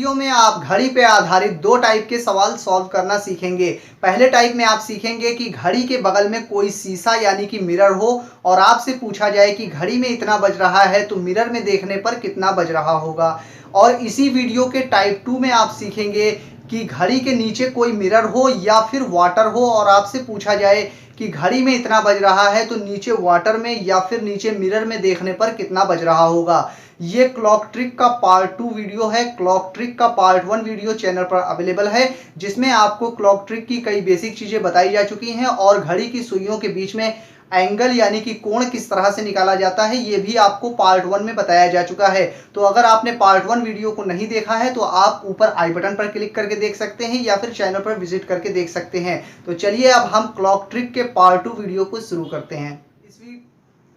Video में आप घड़ी पे आधारित दो टाइप के सवाल सॉल्व करना सीखेंगे। पहले टाइप में आप सीखेंगे कि घड़ी के बगल में कोई शीशा यानी कि मिरर हो और आपसे पूछा जाए कि घड़ी में इतना बज रहा है तो मिरर में देखने पर कितना बज रहा होगा। और इसी वीडियो के टाइप 2 में आप सीखेंगे कि घड़ी के नीचे कोई मिरर हो या फिर वाटर हो और आपसे पूछा जाए कि घड़ी में इतना बज रहा है तो नीचे वाटर में या फिर नीचे मिरर में देखने पर कितना बज रहा होगा। ये क्लॉक ट्रिक का पार्ट 2 वीडियो है। क्लॉक ट्रिक का पार्ट 1 वीडियो चैनल पर अवेलेबल है, जिसमें आपको क्लॉक ट्रिक की कई बेसिक चीज़ें बताई जा चुकी हैं और घड़ी की सुइयों के बीच में एंगल यानी कि कोण किस तरह से निकाला जाता है ये भी आपको पार्ट 1 में बताया जा चुका है। तो अगर आपने पार्ट 1 वीडियो को नहीं देखा है तो आप ऊपर आई बटन पर क्लिक करके देख सकते हैं या फिर चैनल पर विजिट करके देख सकते हैं। तो चलिए अब हम क्लॉक ट्रिक के पार्ट 2 वीडियो को शुरू करते हैं।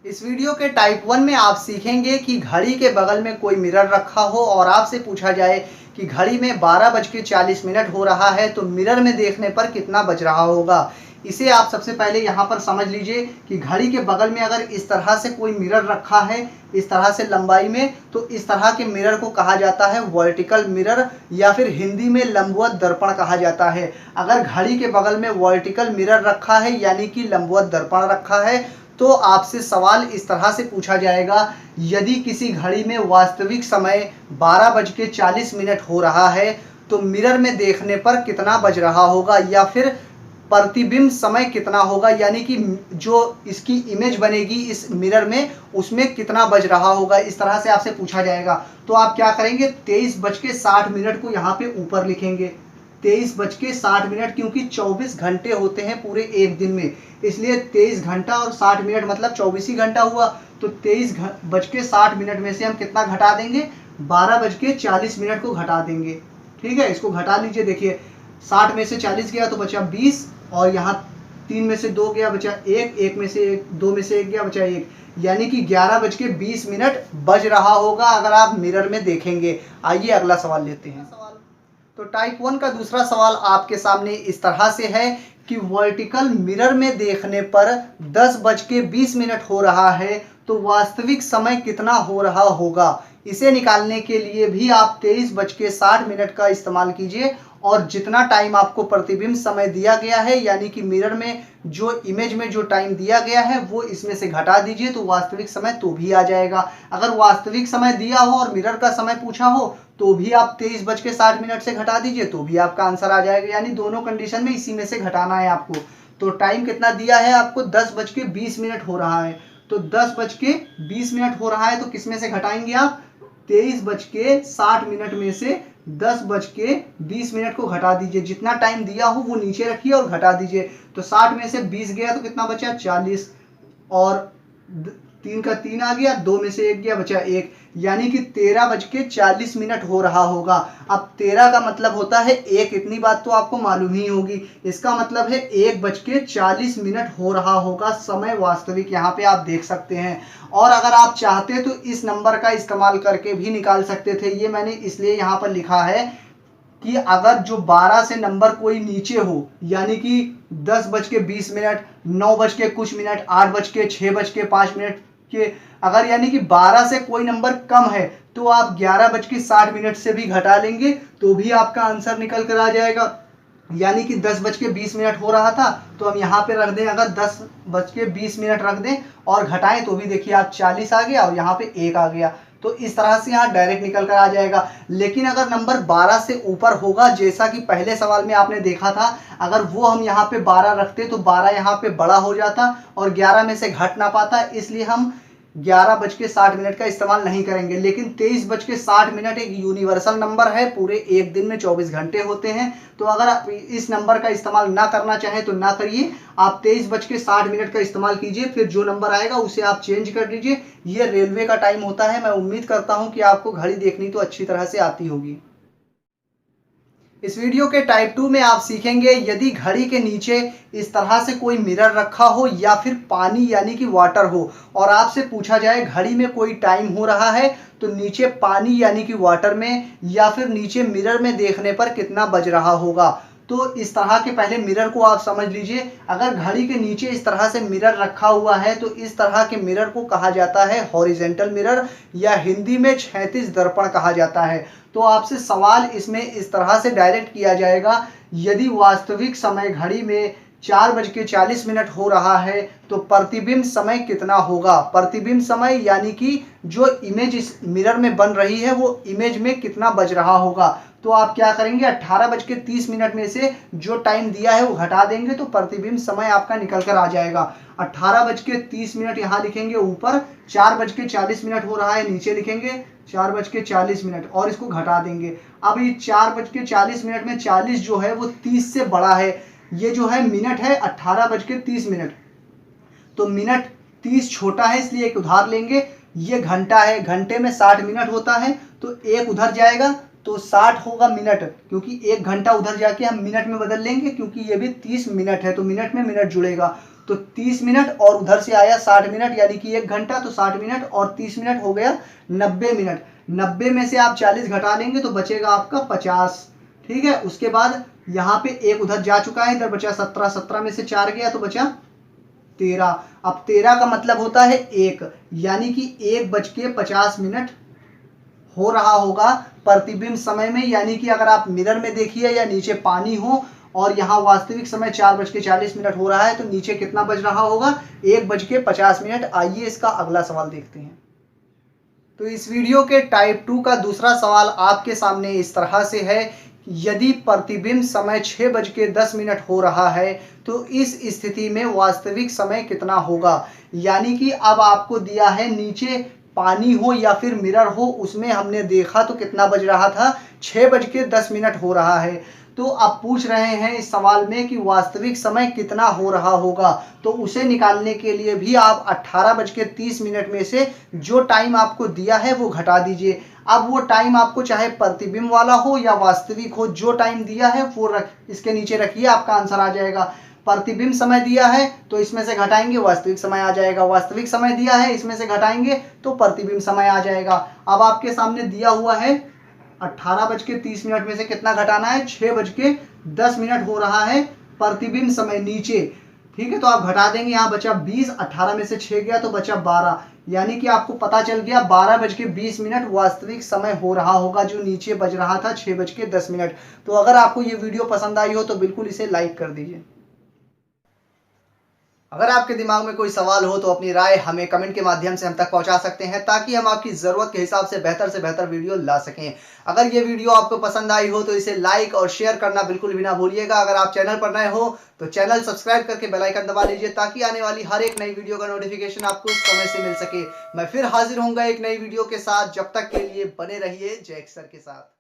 इस वीडियो के टाइप 1 में आप सीखेंगे कि घड़ी के बगल में कोई मिरर रखा हो और आपसे पूछा जाए कि घड़ी में 12:40 हो रहा है तो मिरर में देखने पर कितना बज रहा होगा। इसे आप सबसे पहले यहाँ पर समझ लीजिए कि घड़ी के बगल में अगर इस तरह से कोई मिरर रखा है, इस तरह से लंबाई में, तो इस तरह के मिरर को कहा जाता है वर्टिकल मिरर या फिर हिंदी में लंबवत दर्पण कहा जाता है। अगर घड़ी के बगल में वर्टिकल मिरर रखा है यानी कि लंबवत दर्पण रखा है तो आपसे सवाल इस तरह से पूछा जाएगा, यदि किसी घड़ी में वास्तविक समय 12:40 हो रहा है तो मिरर में देखने पर कितना बज रहा होगा या फिर प्रतिबिंब समय कितना होगा, यानी कि जो इसकी इमेज बनेगी इस मिरर में उसमें कितना बज रहा होगा। इस तरह से आपसे पूछा जाएगा तो आप क्या करेंगे, 23:60 को यहाँ पे ऊपर लिखेंगे। 23:60 क्योंकि 24 घंटे होते हैं पूरे एक दिन में, इसलिए 23 घंटा और 60 मिनट मतलब 24 ही घंटा हुआ। तो 23:60 में से हम कितना घटा देंगे, 12:40 को घटा देंगे। ठीक है, इसको घटा लीजिए। देखिए 60 में से 40 गया तो बचा 20 और यहाँ 3 में से 2 गया बचा 1, 1 में से 2 में से 1 गया बचा 1, यानी कि 11:20 बज रहा होगा अगर आप मिरर में देखेंगे। आइए अगला सवाल लेते हैं। तो टाइप 1 का दूसरा सवाल आपके सामने इस तरह से है कि वर्टिकल मिरर में देखने पर 10:20 हो रहा है तो वास्तविक समय कितना हो रहा होगा। इसे निकालने के लिए भी आप 23:60 का इस्तेमाल कीजिए और जितना टाइम आपको प्रतिबिंब समय दिया गया है यानी कि मिरर में जो इमेज में जो टाइम दिया गया है वो इसमें से घटा दीजिए तो वास्तविक समय तो भी आ जाएगा। अगर वास्तविक समय दिया हो और मिरर का समय पूछा हो तो भी आप 23:60 से घटा दीजिए तो भी आपका आंसर आ जाएगा, यानी दोनों कंडीशन में इसी में से घटाना है आपको। तो टाइम कितना दिया है आपको, 10:20 हो रहा है तो 10:20 हो रहा है तो किस में से घटाएंगे आप, 23:60 में से 10:20 को घटा दीजिए। जितना टाइम दिया हो वो नीचे रखिए और घटा दीजिए। तो 60 में से 20 गया तो कितना बचा, 40 और 3 का 3 आ गया, 2 में से 1 गया बचा 1, यानी कि 13:40 हो रहा होगा। अब 13 का मतलब होता है 1, इतनी बात तो आपको मालूम ही होगी। इसका मतलब है 1:40 हो रहा होगा समय वास्तविक, यहाँ पे आप देख सकते हैं। और अगर आप चाहते तो इस नंबर का इस्तेमाल करके भी निकाल सकते थे। ये मैंने इसलिए यहाँ पर लिखा है कि अगर जो 12 से नंबर कोई नीचे हो यानी कि 10:20, 9:00 8, 6:05 के, अगर यानी कि 12 से कोई नंबर कम है तो आप 11:60 से भी घटा लेंगे तो भी आपका आंसर निकल कर आ जाएगा। यानी कि 10:20 हो रहा था तो हम यहाँ पे रख दें, अगर 10:20 रख दें और घटाएं तो भी देखिए आप 40 आ गया और यहाँ पे 1 आ गया। तो इस तरह से यहाँ डायरेक्ट निकल कर आ जाएगा। लेकिन अगर नंबर 12 से ऊपर होगा, जैसा कि पहले सवाल में आपने देखा था, अगर वो हम यहाँ पे 12 रखते तो 12 यहाँ पे बड़ा हो जाता और 11 में से घट ना पाता, इसलिए हम 11:60 का इस्तेमाल नहीं करेंगे। लेकिन 23:60 एक यूनिवर्सल नंबर है, पूरे एक दिन में 24 घंटे होते हैं। तो अगर आप इस नंबर का इस्तेमाल ना करना चाहें तो ना करिए, आप 23:60 का इस्तेमाल कीजिए, फिर जो नंबर आएगा उसे आप चेंज कर दीजिए। ये रेलवे का टाइम होता है। मैं उम्मीद करता हूँ कि आपको घड़ी देखनी तो अच्छी तरह से आती होगी। इस वीडियो के टाइप 2 में आप सीखेंगे, यदि घड़ी के नीचे इस तरह से कोई मिरर रखा हो या फिर पानी यानी कि वाटर हो और आपसे पूछा जाए घड़ी में कोई टाइम हो रहा है तो नीचे पानी यानी कि वाटर में या फिर नीचे मिरर में देखने पर कितना बज रहा होगा। तो इस तरह के पहले मिरर को आप समझ लीजिए। अगर घड़ी के नीचे इस तरह से मिरर रखा हुआ है तो इस तरह के मिरर को कहा जाता है हॉरिजेंटल मिरर, या हिंदी में क्षैतिज दर्पण कहा जाता है। तो आपसे सवाल इसमें इस तरह से डायरेक्ट किया जाएगा, यदि वास्तविक समय घड़ी में 4:40 हो रहा है तो प्रतिबिंब समय कितना होगा। प्रतिबिंब समय यानी कि जो इमेज इस मिरर में बन रही है वो इमेज में कितना बज रहा होगा। तो आप क्या करेंगे, 18:30 में से जो टाइम दिया है वो घटा देंगे तो प्रतिबिंब समय आपका निकल कर आ जाएगा। 18:30 यहाँ लिखेंगे ऊपर, 4:40 हो रहा है नीचे लिखेंगे 4:40 और इसको घटा देंगे। अब ये 4:40 में 40 जो है वो 30 से बड़ा है। ये जो है मिनट है 18:30, तो मिनट 30 छोटा है इसलिए एक उधार लेंगे। ये घंटा है, घंटे में 60 मिनट होता है तो एक उधर जाएगा तो 60 होगा मिनट, क्योंकि एक घंटा उधर जाके हम मिनट में बदल लेंगे क्योंकि ये भी 30 मिनट है तो मिनट में मिनट जुड़ेगा। तो 30 मिनट और उधर से आया 60 मिनट यानी कि एक घंटा, तो 60 मिनट और 30 मिनट हो गया 90 मिनट। 90 में से आप 40 घटा लेंगे तो बचेगा आपका 50। ठीक है, उसके बाद यहाँ पे एक उधर जा चुका है, इधर बचा 17, 17 में से 4 गया तो बचा 13। अब 13 का मतलब होता है 1, यानी कि 1:50 हो रहा होगा प्रतिबिंब समय में। यानी कि अगर आप मिरर में देखिए या नीचे पानी हो और यहाँ वास्तविक समय 4:40 हो रहा है तो नीचे कितना बज रहा होगा, 1:50। आइए इसका अगला सवाल देखते हैं। तो इस वीडियो के टाइप 2 का दूसरा सवाल आपके सामने इस तरह से है, यदि प्रतिबिंब समय 6:10 हो रहा है तो इस स्थिति में वास्तविक समय कितना होगा। यानी कि अब आपको दिया है नीचे पानी हो या फिर मिरर हो, उसमें हमने देखा तो कितना बज रहा था, 6:10 हो रहा है। तो अब पूछ रहे हैं इस सवाल में कि वास्तविक समय कितना हो रहा होगा। तो उसे निकालने के लिए भी आप 18:30 में से जो टाइम आपको दिया है वो घटा दीजिए। अब वो टाइम आपको चाहे प्रतिबिंब वाला हो या वास्तविक हो, जो टाइम दिया है वो इसके नीचे रखिए, आपका आंसर आ जाएगा। प्रतिबिंब समय दिया है तो इसमें से घटाएंगे वास्तविक समय आ जाएगा, वास्तविक समय दिया है इसमें से घटाएंगे तो प्रतिबिंब समय आ जाएगा। अब आपके सामने दिया हुआ है 18:30 में से कितना घटाना है, 6:10 हो रहा है प्रतिबिंब समय नीचे। ठीक है, तो आप घटा देंगे, यहाँ बचा 20, 18 में से 6 गया तो बचा 12, यानी कि आपको पता चल गया 12:20 वास्तविक समय हो रहा होगा जो नीचे बज रहा था 6:10। तो अगर आपको ये वीडियो पसंद आई हो तो बिल्कुल इसे लाइक कर दीजिए। अगर आपके दिमाग में कोई सवाल हो तो अपनी राय हमें कमेंट के माध्यम से हम तक पहुंचा सकते हैं, ताकि हम आपकी ज़रूरत के हिसाब से बेहतर वीडियो ला सकें। अगर ये वीडियो आपको पसंद आई हो तो इसे लाइक और शेयर करना बिल्कुल भी ना भूलिएगा। अगर आप चैनल पर नए हो तो चैनल सब्सक्राइब करके बेल आइकन दबा लीजिए, ताकि आने वाली हर एक नई वीडियो का नोटिफिकेशन आपको समय से मिल सके। मैं फिर हाजिर होऊंगा एक नई वीडियो के साथ, जब तक के लिए बने रहिए जय सर के साथ।